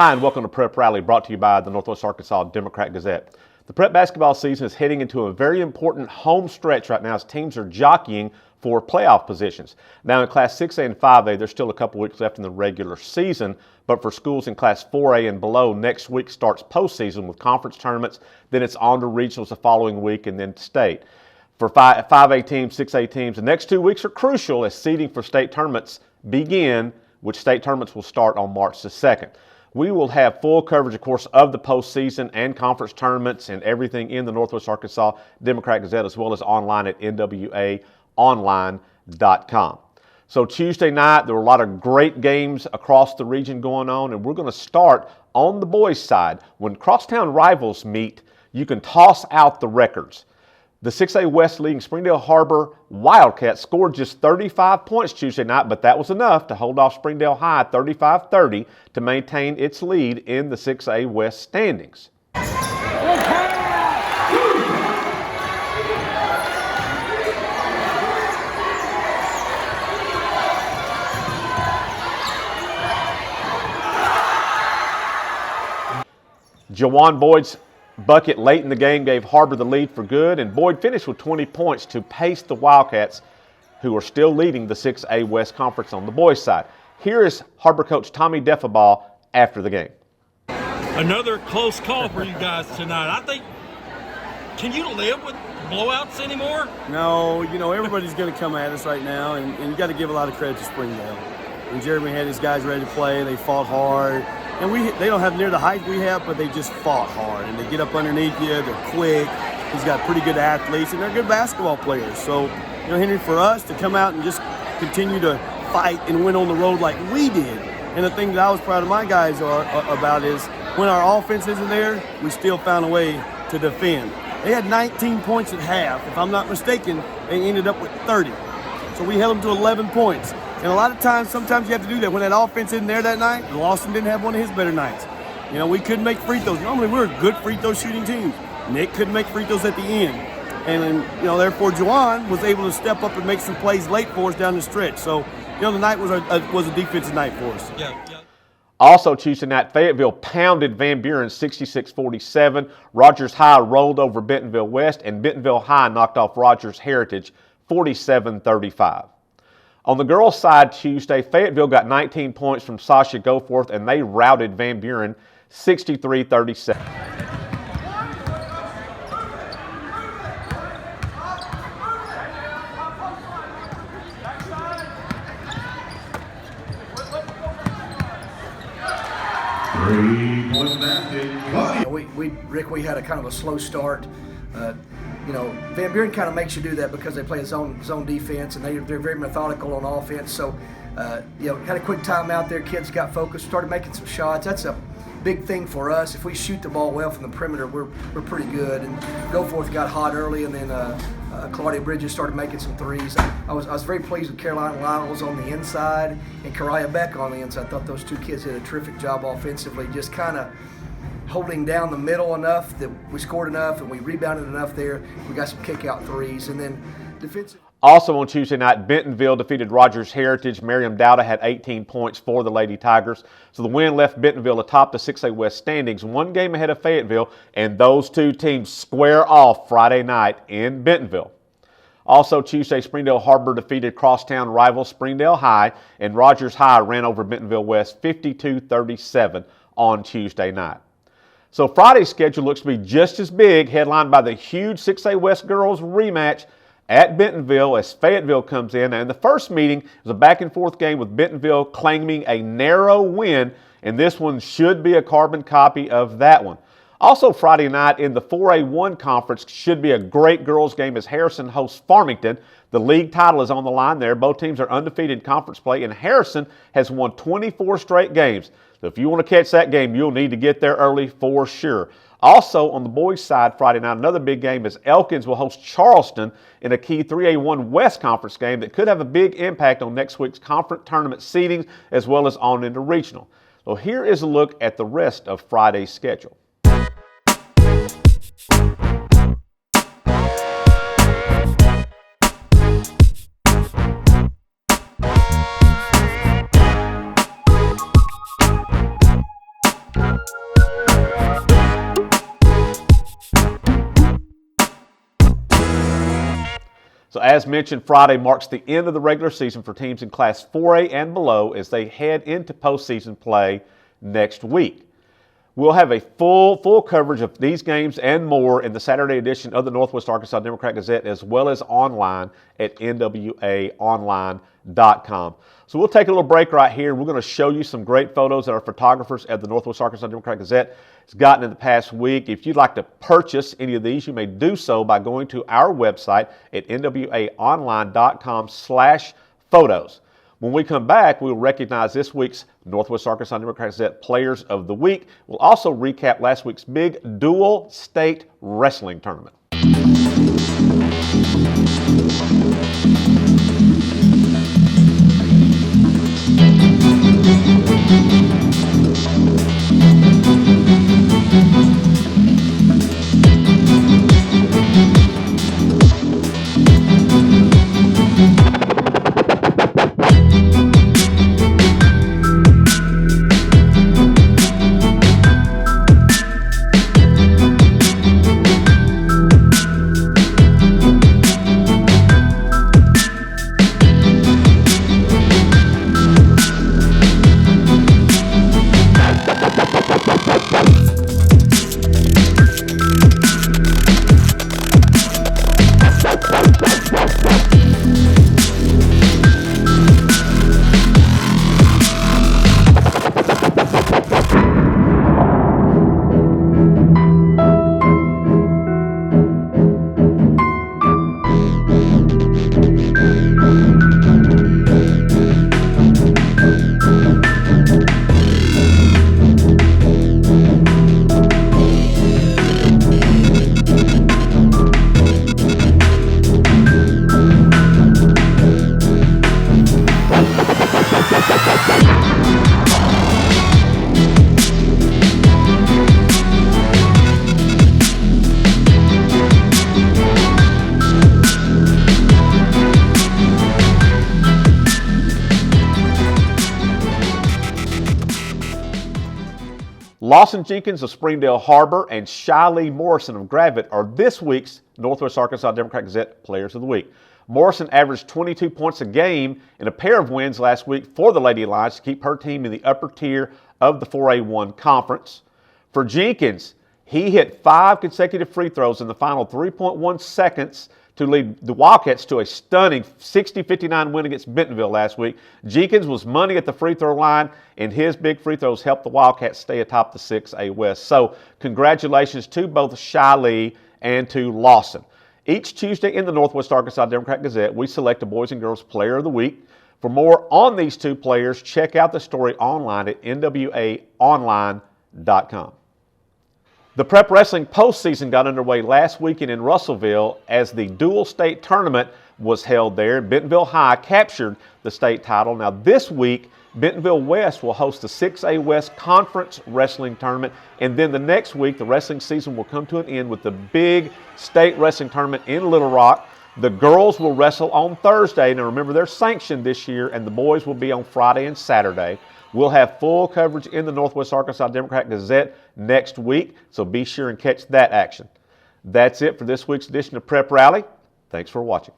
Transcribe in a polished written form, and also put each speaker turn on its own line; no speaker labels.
Hi, and welcome to Prep Rally, brought to you by the Northwest Arkansas Democrat-Gazette. The prep basketball season is heading into a very important home stretch right now as teams are jockeying for playoff positions. Now in Class 6A and 5A, there's still a couple weeks left in the regular season, but for schools in Class 4A and below, next week starts postseason with conference tournaments, then it's on to regionals the following week, and then state. For 5A teams, 6A teams, the next 2 weeks are crucial as seeding for state tournaments begin, which state tournaments will start on March the 2nd. We will have full coverage, of course, of the postseason and conference tournaments and everything in the Northwest Arkansas Democrat-Gazette, as well as online at nwaonline.com. So Tuesday night, there were a lot of great games across the region going on, and we're going to start on the boys' side. When crosstown rivals meet, you can toss out the records. The 6A West leading Springdale Harbor Wildcats scored just 35 points Tuesday night, but that was enough to hold off Springdale High 35-30 to maintain its lead in the 6A West standings. Jawan Boyd's bucket late in the game gave Harbor the lead for good, and Boyd finished with 20 points to pace the Wildcats, who are still leading the 6A West Conference on the boys' side. Here is Harbor coach Tommy Deffabaugh after the game.
Another close call for you guys tonight. I think, can you live with blowouts anymore?
No, everybody's going to come at us right now, and you got to give a lot of credit to Springdale. And Jeremy had his guys ready to play. They fought hard. And they don't have near the height we have, but they just fought hard. And they get up underneath you. They're quick. He's got pretty good athletes, and they're good basketball players. So, Henry, for us to come out and just continue to fight and win on the road like we did. And the thing that I was proud of my guys about is when our offense isn't there, we still found a way to defend. They had 19 points at half. If I'm not mistaken, they ended up with 30. So we held them to 11 points. And a lot of times, sometimes you have to do that. When that offense isn't there that night, Lawson didn't have one of his better nights. We couldn't make free throws. Normally, we're a good free throw shooting team. Nick couldn't make free throws at the end. And therefore, Juwan was able to step up and make some plays late for us down the stretch. So, the night was a defensive night for us.
Yeah.
Also Tuesday night, Fayetteville pounded Van Buren 66-47. Rogers High rolled over Bentonville West, and Bentonville High knocked off Rogers Heritage 47-35. On the girls' side Tuesday, Fayetteville got 19 points from Sasha Goforth, and they routed Van Buren 63-37.
Rick, we had a kind of a slow start. Van Buren kind of makes you do that because they play a zone defense, and they're very methodical on offense. So, had a quick timeout there. Kids got focused, started making some shots. That's a big thing for us. If we shoot the ball well from the perimeter, we're pretty good. And Goforth got hot early, and then Claudia Bridges started making some threes. I was very pleased with Carolina Lyles on the inside and Kariah Beck on the inside. I thought those two kids did a terrific job offensively, just kind of holding down the middle enough that we scored enough and we rebounded enough there. We got some kick-out threes. And then defensive.
Also on Tuesday night, Bentonville defeated Rogers Heritage. Miriam Dowda had 18 points for the Lady Tigers. So the win left Bentonville atop the 6A West standings, one game ahead of Fayetteville, and those two teams square off Friday night in Bentonville. Also Tuesday, Springdale Harbor defeated crosstown rival Springdale High, and Rogers High ran over Bentonville West 52-37 on Tuesday night. So Friday's schedule looks to be just as big, headlined by the huge 6A West girls rematch at Bentonville as Fayetteville comes in. And the first meeting is a back-and-forth game with Bentonville claiming a narrow win, and this one should be a carbon copy of that one. Also Friday night in the 4A1 conference should be a great girls game as Harrison hosts Farmington. The league title is on the line there. Both teams are undefeated in conference play, and Harrison has won 24 straight games. So if you want to catch that game, you'll need to get there early for sure. Also on the boys' side Friday night, another big game is Elkins will host Charleston in a key 3A1 West Conference game that could have a big impact on next week's conference tournament seeding as well as on into regional. So here is a look at the rest of Friday's schedule. So as mentioned, Friday marks the end of the regular season for teams in Class 4A and below as they head into postseason play next week. We'll have a full coverage of these games and more in the Saturday edition of the Northwest Arkansas Democrat-Gazette, as well as online at nwaonline.com. So we'll take a little break right here. We're going to show you some great photos that our photographers at the Northwest Arkansas Democrat-Gazette has gotten in the past week. If you'd like to purchase any of these, you may do so by going to our website at nwaonline.com/photos. When we come back, we'll recognize this week's Northwest Arkansas Democrat-Gazette Players of the Week. We'll also recap last week's big dual state wrestling tournament. Lawson Jenkins of Springdale Harbor and Shiley Morrison of Gravette are this week's Northwest Arkansas Democrat-Gazette Players of the Week. Morrison averaged 22 points a game in a pair of wins last week for the Lady Lions to keep her team in the upper tier of the 4A1 conference. For Jenkins, he hit 5 consecutive free throws in the final 3.1 seconds to lead the Wildcats to a stunning 60-59 win against Bentonville last week. Jenkins was money at the free throw line, and his big free throws helped the Wildcats stay atop the 6A West. So congratulations to both Shiley and to Lawson. Each Tuesday in the Northwest Arkansas Democrat-Gazette, we select a Boys and Girls Player of the Week. For more on these two players, check out the story online at nwaonline.com. The Prep Wrestling postseason got underway last weekend in Russellville as the dual state tournament was held there. Bentonville High captured the state title. Now this week, Bentonville West will host the 6A West Conference Wrestling Tournament, and then the next week, the wrestling season will come to an end with the big state wrestling tournament in Little Rock. The girls will wrestle on Thursday. Now remember, they're sanctioned this year, and the boys will be on Friday and Saturday. We'll have full coverage in the Northwest Arkansas Democrat-Gazette next week, so be sure and catch that action. That's it for this week's edition of Prep Rally. Thanks for watching.